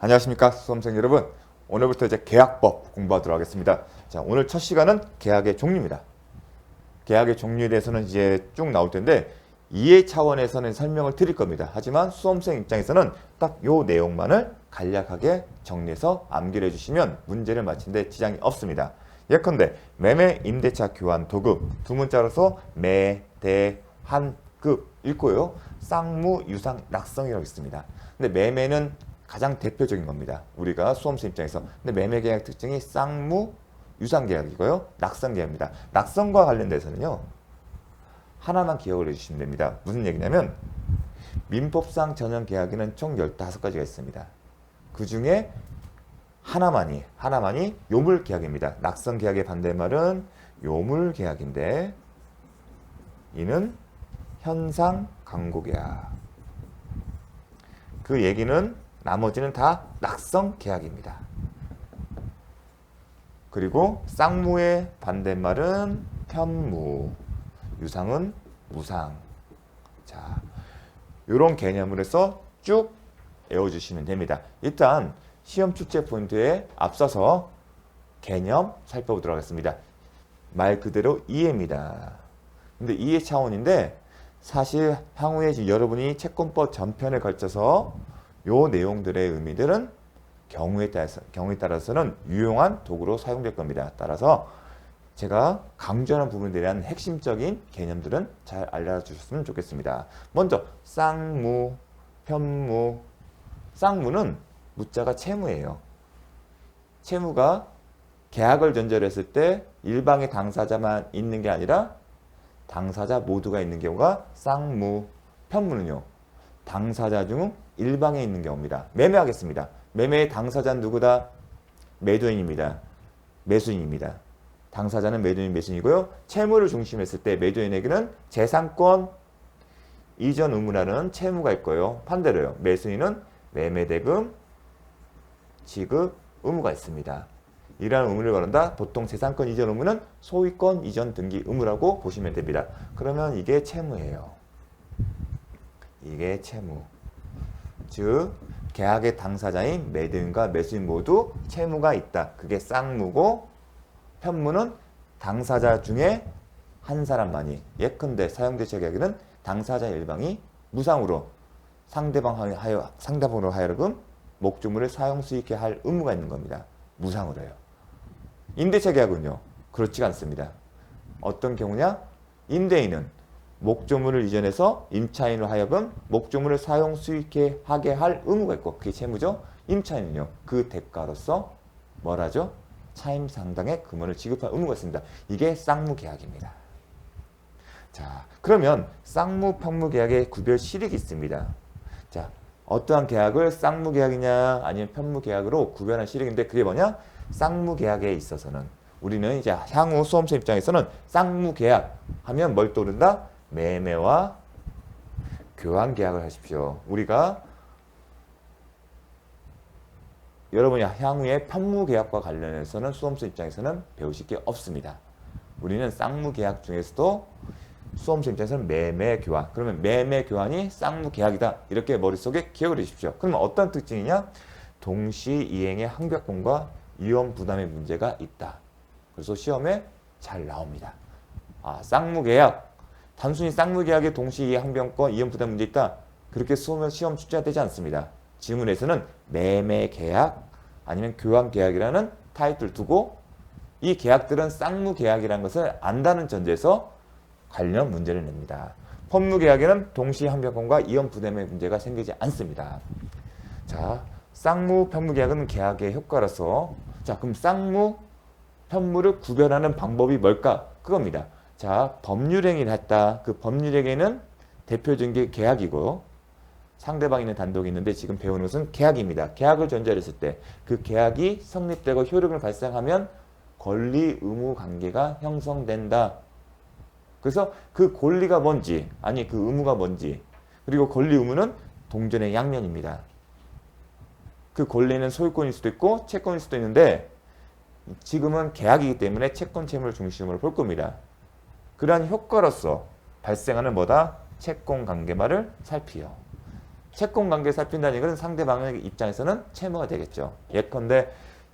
안녕하십니까 수험생 여러분. 오늘부터 이제 계약법 공부하도록 하겠습니다. 자, 오늘 첫 시간은 계약의 종류입니다. 계약의 종류에 대해서는 이제 쭉 나올 텐데 이해 차원에서는 설명을 드릴 겁니다. 하지만 수험생 입장에서는 딱 요 내용만을 간략하게 정리해서 암기를 해주시면 문제를 맞히는데 지장이 없습니다. 예컨대 매매, 임대차, 교환, 도급 두 문자로서 매, 대, 한, 급 읽고요. 쌍무, 유상, 낙성이라고 있습니다. 근데 매매는 가장 대표적인 겁니다. 우리가 수험생 입장에서. 근데 매매 계약 특징이 쌍무, 유상 계약이고요. 낙성 계약입니다. 낙성과 관련돼서는요. 하나만 기억을 해주시면 됩니다. 무슨 얘기냐면 민법상 전형 계약에는 총 15가지가 있습니다. 그 중에 하나만이 요물 계약입니다. 낙성 계약의 반대말은 요물 계약인데 이는 현상 강고 계약. 그 얘기는 나머지는 다 낙성 계약입니다. 그리고 쌍무의 반대말은 편무, 유상은 무상. 자, 이런 개념을 해서 쭉 외워주시면 됩니다. 일단 시험 출제 포인트에 앞서서 개념 살펴보도록 하겠습니다. 말 그대로 이해입니다. 근데 이해 차원인데 사실 향후에 여러분이 채권법 전편에 걸쳐서 요 내용들의 의미들은 경우에 따라서는 유용한 도구로 사용될 겁니다. 따라서 제가 강조하는 부분에 대한 핵심적인 개념들은 잘 알려주셨으면 좋겠습니다. 먼저 쌍무, 편무. 쌍무는 무자가 채무예요. 채무가 계약을 전제로 했을 때 일방의 당사자만 있는 게 아니라 당사자 모두가 있는 경우가 쌍무. 편무는요. 당사자 중 일방에 있는 경우입니다. 매매하겠습니다. 매매의 당사자는 누구다? 매도인입니다. 매수인입니다. 당사자는 매도인, 매수인이고요. 채무를 중심했을 때 매도인에게는 재산권 이전 의무라는 채무가 있고요. 반대로요. 매수인은 매매대금 지급 의무가 있습니다. 이러한 의무를 거른다. 보통 재산권 이전 의무는 소유권 이전 등기 의무라고 보시면 됩니다. 그러면 이게 채무예요. 이게 채무. 즉 계약의 당사자인 매도인과 매수인 모두 채무가 있다. 그게 쌍무고, 편무는 당사자 중에 한 사람만이, 예컨대 사용대차 계약에는 당사자 일방이 무상으로 상대방으로 하여금 목조물을 사용 수익해 할 의무가 있는 겁니다. 무상으로 해요. 임대차 계약은요. 그렇지가 않습니다. 어떤 경우냐? 임대인은 목조물을 이전해서 임차인으로 하여금 목조물을 사용 수익해 하게 할 의무가 있고 그게 채무죠. 임차인은요. 그 대가로서 뭘 하죠? 차임 상당의 금원을 지급할 의무가 있습니다. 이게 쌍무 계약입니다. 자, 그러면 쌍무, 편무 계약의 구별 실익이 있습니다. 자, 어떠한 계약을 쌍무 계약이냐 아니면 편무 계약으로 구별하는 실익인데 그게 뭐냐? 쌍무 계약에 있어서는 우리는 이제 향후 수험생 입장에서는 쌍무 계약 하면 뭘 떠오른다? 매매와 교환 계약을 하십시오. 우리가 여러분이 향후에 편무 계약과 관련해서는 수험생 입장에서는 배우실 게 없습니다. 우리는 쌍무 계약 중에서도 수험생 입장에서는 매매 교환. 그러면 매매 교환이 쌍무 계약이다. 이렇게 머릿속에 기억을 해주십시오. 그러면 어떤 특징이냐? 동시 이행의 항벽권과 이원 부담의 문제가 있다. 그래서 시험에 잘 나옵니다. 아, 쌍무 계약. 단순히 쌍무 계약의 동시 이행 항변권, 이원 부담 문제 있다. 그렇게 시험 출제가 되지 않습니다. 지문에서는 매매 계약 아니면 교환 계약이라는 타이틀을 두고 이 계약들은 쌍무 계약이라는 것을 안다는 전제에서 관련 문제를 냅니다. 편무 계약에는 동시 항변권과 이원 부담의 문제가 생기지 않습니다. 자, 쌍무, 편무 계약은 계약의 효과로서 자, 그럼 쌍무, 편무를 구별하는 방법이 뭘까? 그겁니다. 자, 법률행위를 했다. 그 법률행위는 대표적인 게 계약이고 상대방이 있는 단독이 있는데 지금 배우는 것은 계약입니다. 계약을 전제로 했을 때 그 계약이 성립되고 효력을 발생하면 권리 의무 관계가 형성된다. 그래서 그 권리가 뭔지 아니 그 의무가 뭔지 그리고 권리 의무는 동전의 양면입니다. 그 권리는 소유권일 수도 있고 채권일 수도 있는데 지금은 계약이기 때문에 채권 채무를 중심으로 볼 겁니다. 그러한 효과로서 발생하는 뭐다? 채권 관계말을 살피요. 채권 관계 살핀다는 얘기는 상대방의 입장에서는 채무가 되겠죠. 예컨대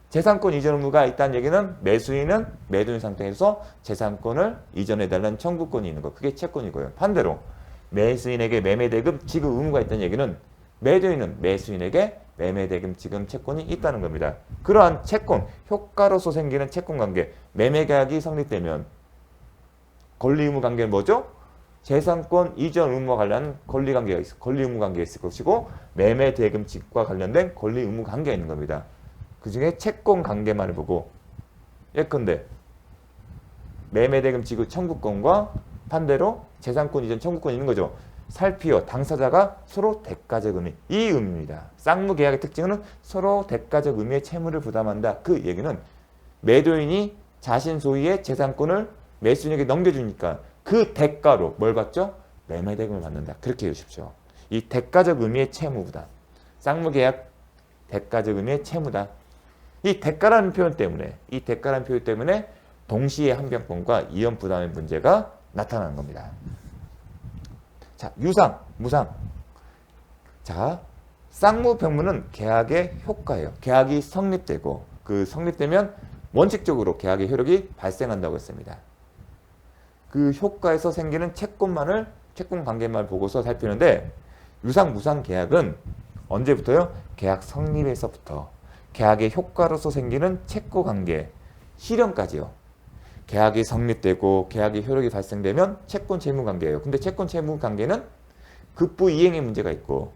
재산권 이전 의무가 있다는 얘기는 매수인은 매도인 상태에서 재산권을 이전해달라는 청구권이 있는 거. 그게 채권이고요. 반대로 매수인에게 매매대금 지급 의무가 있다는 얘기는 매도인은 매수인에게 매매대금 지급 채권이 있다는 겁니다. 그러한 채권, 효과로서 생기는 채권관계, 매매계약이 성립되면 권리의무관계는 뭐죠? 재산권 이전 의무와 관련한 권리관계가 있어. 권리의무관계가 있을 것이고 매매대금 지급과 관련된 권리의무관계가 있는 겁니다. 그 중에 채권관계만을 보고 예컨대 매매대금 지급 청구권과 반대로 재산권 이전 청구권이 있는 거죠. 살피어 당사자가 서로 대가적 의미, 이 의미입니다. 쌍무계약의 특징은 서로 대가적 의미의 채무를 부담한다. 그 얘기는 매도인이 자신 소유의 재산권을 매수인에게 넘겨주니까 그 대가로 뭘 받죠? 매매대금을 받는다. 그렇게 해주십시오. 이 대가적 의미의 채무 부담. 쌍무계약 대가적 의미의 채무다. 이 대가라는 표현 때문에 동시에 항변권과 이연 부담의 문제가 나타나는 겁니다. 자, 유상, 무상. 자, 쌍무병무는 계약의 효과예요. 계약이 성립되고 그 성립되면 원칙적으로 계약의 효력이 발생한다고 했습니다. 그 효과에서 생기는 채권 관계만 보고서 살피는데 유상, 무상 계약은 언제부터요? 계약 성립에서부터 계약의 효과로서 생기는 채권 관계 실현까지요. 계약이 성립되고 계약의 효력이 발생되면 채권 채무 관계예요. 근데 채권 채무 관계는 급부 이행의 문제가 있고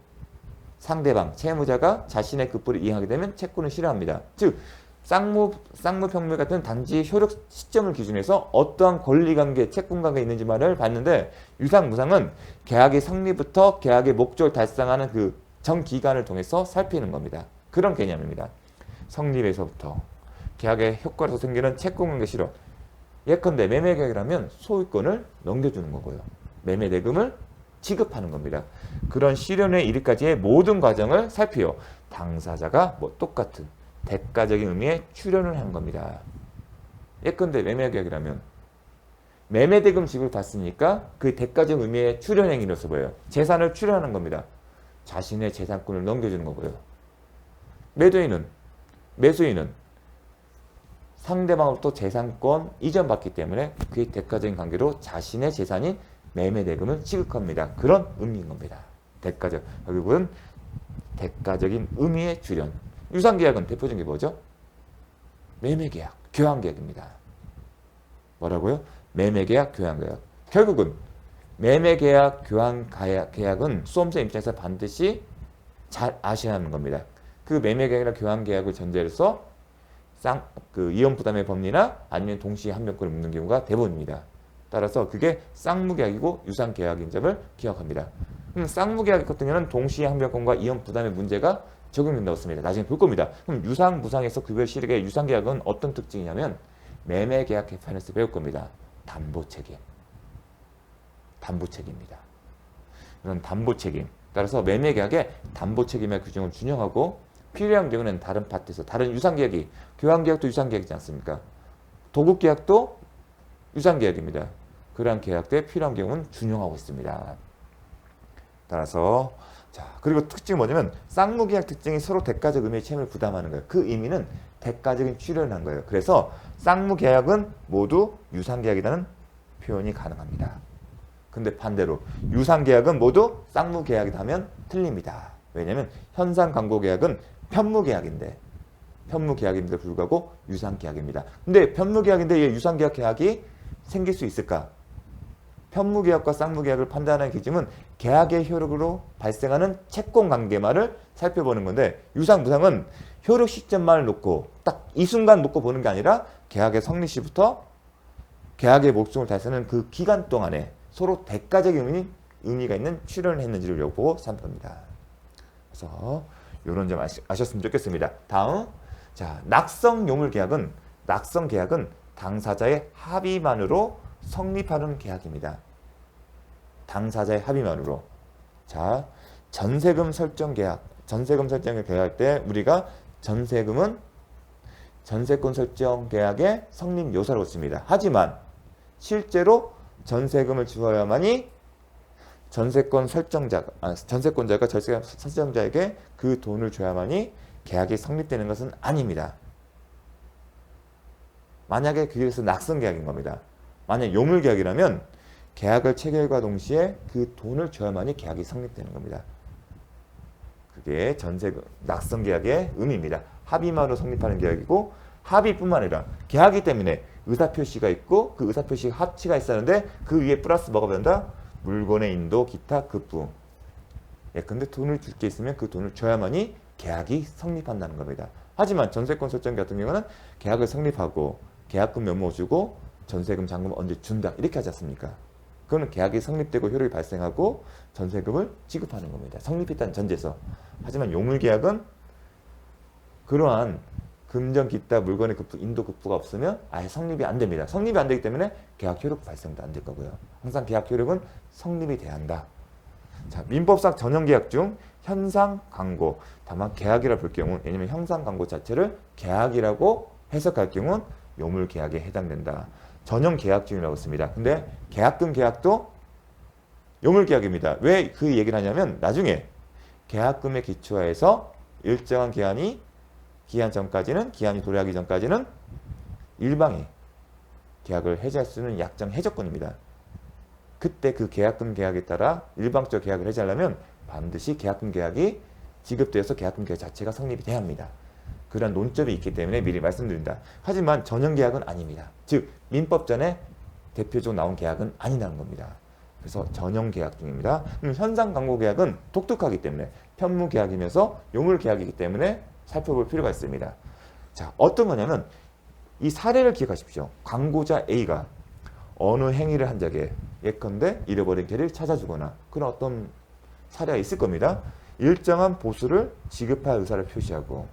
상대방 채무자가 자신의 급부를 이행하게 되면 채권을 실현합니다. 즉 쌍무평물 같은 단지 효력 시점을 기준해서 어떠한 권리관계, 채권관계 있는지만을 봤는데 유상무상은 계약의 성립부터 계약의 목적을 달성하는 그 전기간을 통해서 살피는 겁니다. 그런 개념입니다. 성립에서부터 계약의 효과로서 생기는 채권관계 실현. 예컨대 매매계약이라면 소유권을 넘겨주는 거고요. 매매대금을 지급하는 겁니다. 그런 실현에 이르기까지의 모든 과정을 살피어 당사자가 똑같은 대가적인 의미의 출연을 하는 겁니다. 예컨대 매매계약이라면 매매대금 지급을 받으니까 그 대가적 의미의 출연행위로서 뭐예요? 재산을 출연하는 겁니다. 자신의 재산권을 넘겨주는 거고요. 매수인은 상대방으로부터 재산권 이전받기 때문에 그의 대가적인 관계로 자신의 재산인 매매대금을 지급합니다. 그런 의미인 겁니다. 결국은 대가적인 의미의 출현. 유상계약은 대표적인 게 뭐죠? 매매계약, 교환계약입니다. 뭐라고요? 매매계약, 교환계약. 결국은 매매계약, 교환계약은 수험생 입장에서 반드시 잘 아셔야 하는 겁니다. 그 매매계약이나 교환계약을 전제로 해서 이연부담의 법리나 아니면 동시에 한명권을 묻는 경우가 대부분입니다. 따라서 그게 쌍무계약이고 유상계약인 점을 기억합니다. 그럼 쌍무계약 같은 경우는 동시에 항변권과 이연부담의 문제가 적용된다고 했습니다. 나중에 볼 겁니다. 그럼 유상, 무상에서 구별 실익의 유상계약은 어떤 특징이냐면 매매계약 개편에서 배울 겁니다. 담보책임입니다. 이런 담보책임. 따라서 매매계약의 담보책임의 규정을 준용하고 필요한 경우는 다른 파트에서 다른 유상계약이 교환계약도 유상계약이지 않습니까? 도급계약도 유상계약입니다. 그러한 계약대에 필요한 경우는 준용하고 있습니다. 따라서 그리고 특징이 뭐냐면 쌍무계약 특징이 서로 대가적 의미의 채무를 부담하는 거예요. 그 의미는 대가적인 출연을 한 거예요. 그래서 쌍무계약은 모두 유상계약이라는 표현이 가능합니다. 근데 반대로 유상계약은 모두 쌍무계약이다 하면 틀립니다. 왜냐하면 현상광고계약은 편무계약인데 불구하고 유상계약입니다. 근데 편무계약인데 유상계약 계약이 생길 수 있을까? 편무계약과 쌍무계약을 판단하는 기준은 계약의 효력으로 발생하는 채권관계만을 살펴보는 건데 유상무상은 효력 시점만을 놓고 딱 이 순간 놓고 보는 게 아니라 계약의 성립 시부터 계약의 목적을 달성하는 그 기간 동안에 서로 대가적인 의미가 있는 출연을 했는지를 보고 살펴봅니다. 그래서 이런 점 아셨으면 좋겠습니다. 다음, 낙성요물계약은 당사자의 합의만으로 성립하는 계약입니다. 당사자의 합의만으로. 전세금 설정 계약을 계약할 때 우리가 전세금은 전세권 설정 계약의 성립 요소라고 씁니다. 하지만 실제로 전세금을 주어야만이 전세권자가 절세 설정자에게 그 돈을 줘야만이 계약이 성립되는 것은 아닙니다. 만약에 그래서 낙선 계약인 겁니다. 만약 요물 계약이라면 계약을 체결과 동시에 그 돈을 줘야만이 계약이 성립되는 겁니다. 그게 낙선 계약의 의미입니다. 합의만으로 성립하는 계약이고, 합의뿐만 아니라 계약이기 때문에 의사표시가 있고, 그 의사표시 합치가 있었는데 그 위에 플러스 뭐가 된다? 물건의 인도, 기타, 급부. 근데 돈을 줄 게 있으면 그 돈을 줘야만이 계약이 성립한다는 겁니다. 하지만 전세권 설정 같은 경우는 계약을 성립하고 계약금 메모 주고 전세금 잔금 언제 준다 이렇게 하지 않습니까? 그거는 계약이 성립되고 효력이 발생하고 전세금을 지급하는 겁니다. 성립했다는 전제에서. 하지만 요물계약은 그러한 금전, 기타, 물건의 급부, 인도 급부가 없으면 아예 성립이 안 됩니다. 성립이 안 되기 때문에 계약 효력 발생도 안 될 거고요. 항상 계약 효력은 성립이 돼야 한다. 자, 민법상 전형계약 중 현상 강고, 다만 계약이라 볼 경우, 왜냐면 현상 강고 자체를 계약이라고 해석할 경우는 요물계약에 해당된다. 전형계약 중이라고 씁니다. 근데 계약금 계약도 요물계약입니다. 왜 그 얘기를 하냐면 나중에 계약금에 기초해서 일정한 기한 전까지는, 기한이 도래하기 전까지는 일방이 계약을 해지할 수 있는 약정 해적권입니다. 그때 그 계약금 계약에 따라 일방적 계약을 해지하려면 반드시 계약금 계약이 지급되어서 계약금 계약 자체가 성립이 돼야 합니다. 그런 논점이 있기 때문에 미리 말씀드린다. 하지만 전형계약은 아닙니다. 즉 민법전에 대표적으로 나온 계약은 아니라는 겁니다. 그래서 전형계약 중입니다. 현상강고계약은 독특하기 때문에 편무계약이면서 요물계약이기 때문에 살펴볼 필요가 있습니다. 자, 어떤 거냐면 이 사례를 기억하십시오. 광고자 A가 어느 행위를 한 적에 예컨대 잃어버린 개를 찾아주거나 그런 어떤 사례가 있을 겁니다. 일정한 보수를 지급할 의사를 표시하고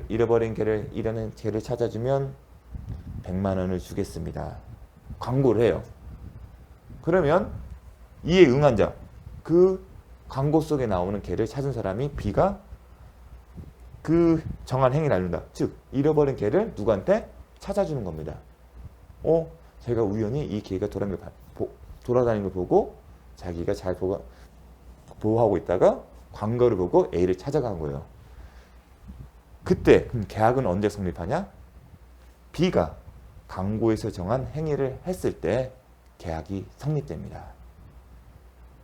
잃어버린 잃어낸 개를 찾아주면 100만 원을 주겠습니다. 광고를 해요. 그러면 이에 응한 자, 그 광고 속에 나오는 개를 찾은 사람이 B가 그 정한 행위를 알린다. 즉 잃어버린 개를 누구한테 찾아주는 겁니다. 제가 우연히 이 개가 돌아다니는 걸 보고 자기가 잘 보호하고 있다가 광고를 보고 A를 찾아간 거예요. 그때 그럼 계약은 언제 성립하냐? B가 광고에서 정한 행위를 했을 때 계약이 성립됩니다.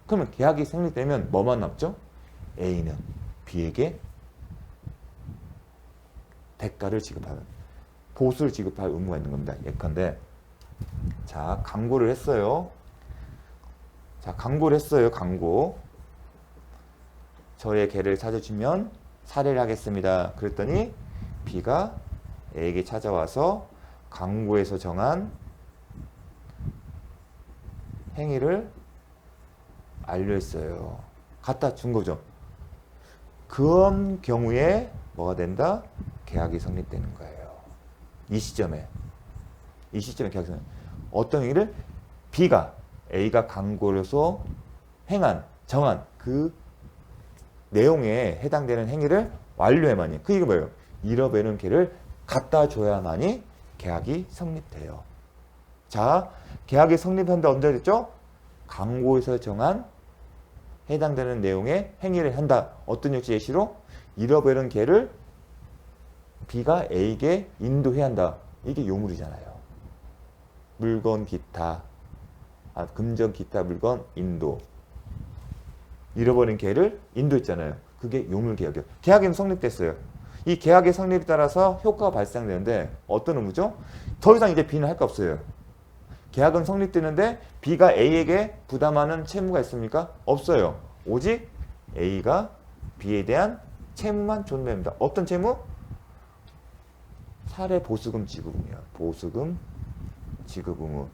그러면 계약이 성립되면 뭐만 남죠? A는 B에게 대가를 지급하는, 보수를 지급할 의무가 있는 겁니다. 예컨대 자, 광고를 했어요. 광고. 저의 개를 찾아주면 살해를 하겠습니다. 그랬더니 B가 A에게 찾아와서 광고에서 정한 행위를 알려했어요. 갖다 준 거죠. 그런 경우에 뭐가 된다? 계약이 성립되는 거예요. 이 시점에 계약이 성립. 어떤 행위를 B가 A가 광고로서 정한 그 내용에 해당되는 행위를 완료해야만이. 그 이게 뭐예요? 잃어버린 개를 갖다 줘야만이 계약이 성립돼요. 자, 계약이 성립한다 언제 됐죠? 광고에서 정한 해당되는 내용의 행위를 한다. 어떤 역시 예시로 잃어버린 개를 B가 A에게 인도해야 한다. 이게 요물이잖아요. 물건 기타, 금전 기타 물건 인도. 잃어버린 개를 인도했잖아요. 그게 요물계약이에요. 계약이 성립됐어요. 이 계약의 성립에 따라서 효과가 발생되는데 어떤 의무죠? 더 이상 이제 B는 할 거 없어요. 계약은 성립되는데 B가 A에게 부담하는 채무가 있습니까? 없어요. 오직 A가 B에 대한 채무만 존재합니다. 어떤 채무? 사례 보수금 지급의무요. 보수금 지급 의무.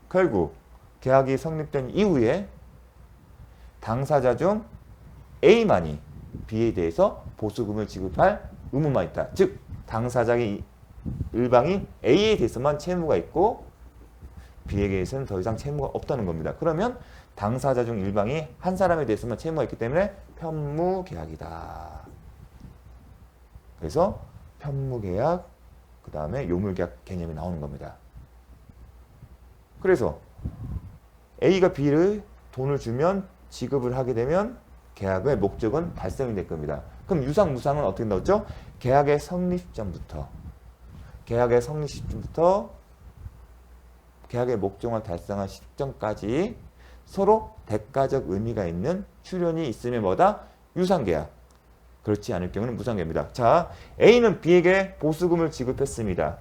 결국 계약이 성립된 이후에 당사자 중 A만이 B에 대해서 보수금을 지급할 의무만 있다. 즉 당사자의 일방이 A에 대해서만 채무가 있고 B에 대해서는 더 이상 채무가 없다는 겁니다. 그러면 당사자 중 일방이 한 사람에 대해서만 채무가 있기 때문에 편무계약이다. 그래서 편무계약, 그 다음에 요물계약 개념이 나오는 겁니다. 그래서 A가 B를 돈을 주면 지급을 하게 되면 계약의 목적은 달성이 될 겁니다. 그럼 유상 무상은 어떻게 나왔죠? 계약의 성립 시점부터 계약의 목적을 달성한 시점까지 서로 대가적 의미가 있는 출연이 있으면 뭐다? 유상계약. 그렇지 않을 경우는 무상계약입니다. 자, A는 B에게 보수금을 지급했습니다.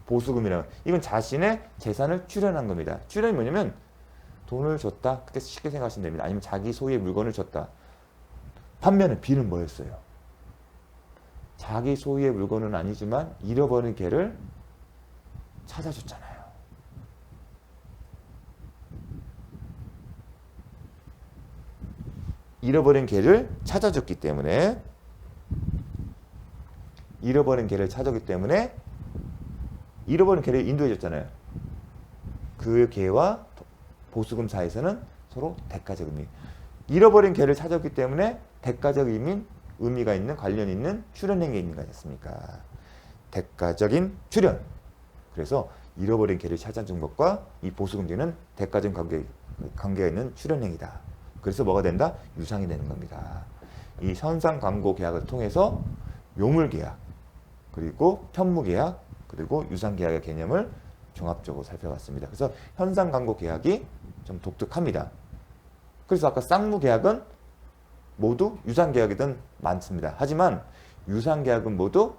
보수금이라는 이건 자신의 재산을 출연한 겁니다. 출연이 뭐냐면 돈을 줬다. 그렇게 쉽게 생각하시면 됩니다. 아니면 자기 소유의 물건을 줬다. 반면에 B는 뭐였어요? 자기 소유의 물건은 아니지만 잃어버린 개를 찾아줬잖아요. 잃어버린 개를 찾아줬기 때문에 잃어버린 개를 인도해줬잖아요. 그 개와 보수금 사이에서는 서로 대가적 의미. 잃어버린 개를 찾았기 때문에 대가적 의미가 있는 관련 있는 출연행위가 있는 거 아니겠습니까? 대가적인 출연. 그래서 잃어버린 개를 찾아준 것과 이 보수금제는 대가적 관계가 있는 출연행위다. 그래서 뭐가 된다? 유상이 되는 겁니다. 이 현상 광고 계약을 통해서 요물계약, 그리고 편무계약, 그리고 유상계약의 개념을 종합적으로 살펴봤습니다. 그래서 현상 광고 계약이 좀 독특합니다. 그래서 아까 쌍무계약은 모두 유상계약이든 많습니다. 하지만 유상계약은 모두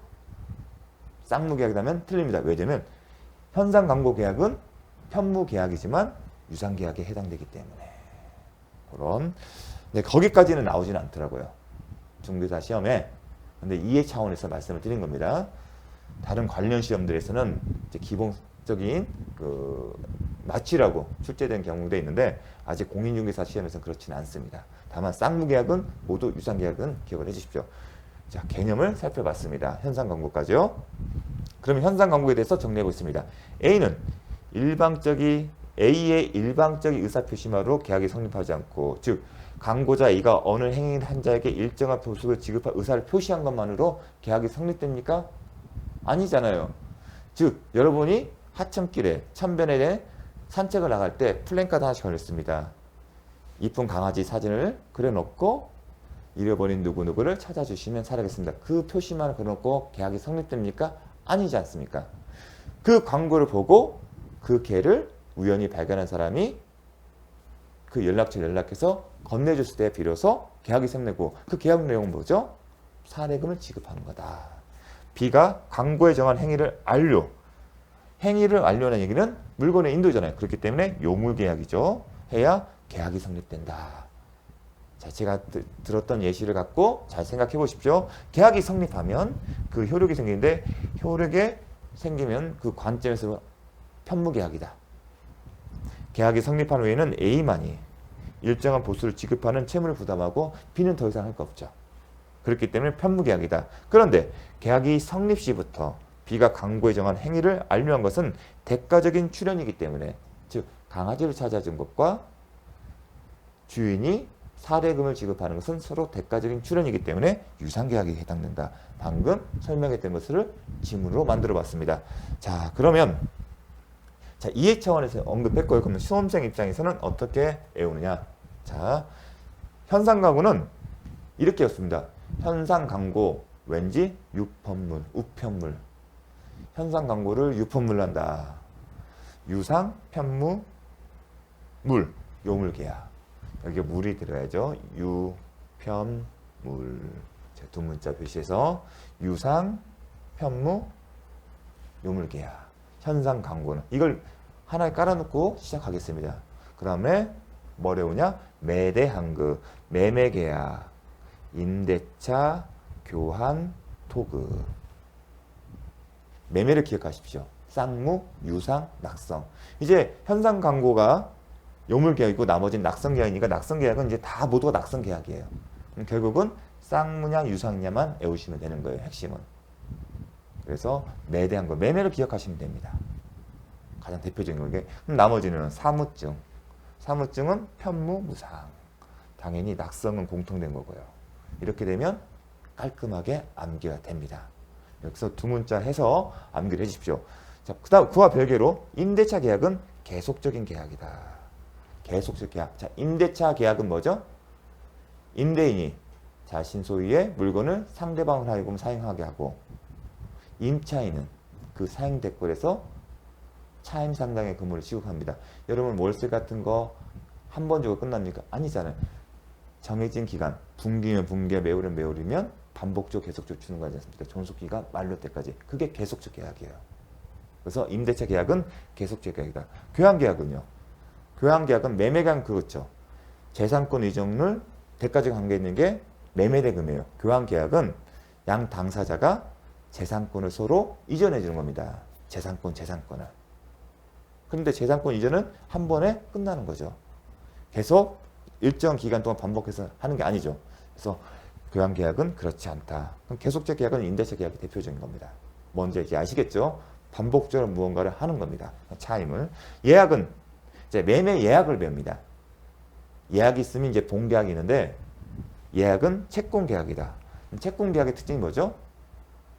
쌍무계약이라면 틀립니다. 왜냐면 현상 광고 계약은 편무계약이지만 유상계약에 해당되기 때문에. 그런 거기까지는 나오지는 않더라고요. 중개사 시험에. 근데 이해 차원에서 말씀을 드린 겁니다. 다른 관련 시험들에서는 이제 기본적인 맞추라고 출제된 경우도 있는데 아직 공인중개사 시험에서는 그렇지는 않습니다. 다만 쌍무계약은 모두 유상계약은 기억을 해주십시오. 자, 개념을 살펴봤습니다. 현상 광고까지요. 그러면 현상 광고에 대해서 정리해 보겠습니다. A는 A의 일방적인 의사표시만으로 계약이 성립하지 않고, 즉 광고자 A가 어느 행위를 한 자에게 일정한 보수를 지급할 의사를 표시한 것만으로 계약이 성립됩니까? 아니잖아요. 즉 여러분이 하천길에 천변에 산책을 나갈 때 플랜카드 하나씩 걸렸습니다. 이쁜 강아지 사진을 그려놓고 잃어버린 누구누구를 찾아주시면 살아겠습니다. 그 표시만 그려놓고 계약이 성립됩니까? 아니지 않습니까? 그 광고를 보고 그 개를 우연히 발견한 사람이 그 연락처에 연락해서 건네줬을 때 비로소 계약이 성립되고, 그 계약 내용은 뭐죠? 사례금을 지급하는 거다. B가 광고에 정한 행위를 완료하는 얘기는 물건의 인도잖아요. 그렇기 때문에 요물계약이죠. 해야 계약이 성립된다. 자, 제가 들었던 예시를 갖고 잘 생각해 보십시오. 계약이 성립하면 그 효력이 생기는데, 효력이 생기면 그 관점에서 편무계약이다. 계약이 성립한 후에는 A만이 일정한 보수를 지급하는 채무를 부담하고 B는 더 이상 할 거 없죠. 그렇기 때문에 편무계약이다. 그런데 계약이 성립 시부터 B가 광고에 정한 행위를 완료한 것은 대가적인 출연이기 때문에, 즉 강아지를 찾아준 것과 주인이 사례금을 지급하는 것은 서로 대가적인 출연이기 때문에 유상계약에 해당된다. 방금 설명했던 것을 지문으로 만들어 봤습니다. 자, 그러면 이해 차원에서 언급했고요. 그러면 수험생 입장에서는 어떻게 외우느냐? 자, 현상 광고는 이렇게 였습니다. 현상 광고 왠지 유편물, 우편물. 현상 광고를 유편물로 한다. 유상, 편무, 물, 요물계약. 여기에 물이 들어야죠. 유편물. 두 문자 표시해서 유상, 편무, 요물계약. 현상 광고는 이걸 하나에 깔아놓고 시작하겠습니다. 그 다음에 뭐 외우냐? 매대항그, 매매계약, 임대차, 교환, 토그. 매매를 기억하십시오. 쌍무, 유상, 낙성. 이제 현상 광고가 요물계약이고 나머지는 낙성계약이니까 낙성계약은 이제 다 모두가 낙성계약이에요. 결국은 쌍무냐 유상냐만 외우시면 되는 거예요. 핵심은. 그래서 매대항그, 매매를 기억하시면 됩니다. 가장 대표적인 게. 그럼 나머지는 사무증. 사무증은 편무, 무상. 당연히 낙성은 공통된 거고요. 이렇게 되면 깔끔하게 암기가 됩니다. 여기서 두 문자 해서 암기를 해주십시오. 자, 그다음 그와 별개로 임대차 계약은 계속적인 계약이다. 계속적 계약. 자, 임대차 계약은 뭐죠? 임대인이 자신 소유의 물건을 상대방을 하여금 사용하게 하고 임차인은 그 사용 대가에서 차임 상당의 금액을 지급합니다. 여러분 월세 같은 거 한 번 주고 끝납니까? 아니잖아요. 정해진 기간, 분기면 분기, 매월이면 매월이면 반복적으로 계속적으로 주는 거 아니지 않습니까? 존속기가 만료 때까지. 그게 계속적 계약이에요. 그래서 임대차 계약은 계속적 계약이다. 교환 계약은요? 교환 계약은 매매 계약 그렇죠. 재산권 이전을 대가적 관계 있는 게 매매 대금이에요. 교환 계약은 양 당사자가 재산권을 서로 이전해 주는 겁니다. 재산권을. 그런데 재산권 이전은 한 번에 끝나는 거죠. 계속 일정 기간 동안 반복해서 하는 게 아니죠. 그래서 교환 계약은 그렇지 않다. 그럼 계속적 계약은 임대차 계약이 대표적인 겁니다. 뭔지 이제 아시겠죠? 반복적으로 무언가를 하는 겁니다. 차임을. 예약은 이제 매매 예약을 배웁니다. 예약이 있으면 이제 본계약이 있는데 예약은 채권 계약이다. 채권 계약의 특징이 뭐죠?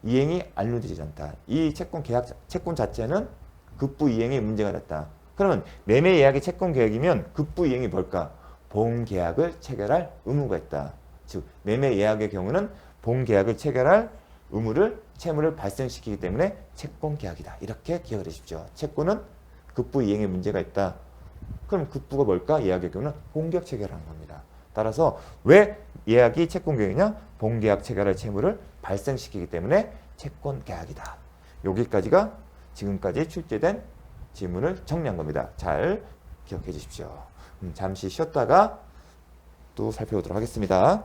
이행이 안류되지 않다. 이 채권 계약 채권 자체는 급부 이행에 문제가 됐다. 그러면 매매 예약이 채권 계약이면 급부 이행이 뭘까? 본 계약을 체결할 의무가 있다. 즉 매매 예약의 경우는 본 계약을 체결할 의무를 채무를 발생시키기 때문에 채권 계약이다. 이렇게 기억을 하십시오. 채권은 급부 이행에 문제가 있다. 그럼 급부가 뭘까? 예약의 경우는 본계약 체결하는 겁니다. 따라서 왜 예약이 채권 계약이냐? 본계약 체결할 채무를 발생시키기 때문에 채권 계약이다. 여기까지가 지금까지 출제된 지문을 정리한 겁니다. 잘 기억해 주십시오. 잠시 쉬었다가 또 살펴보도록 하겠습니다.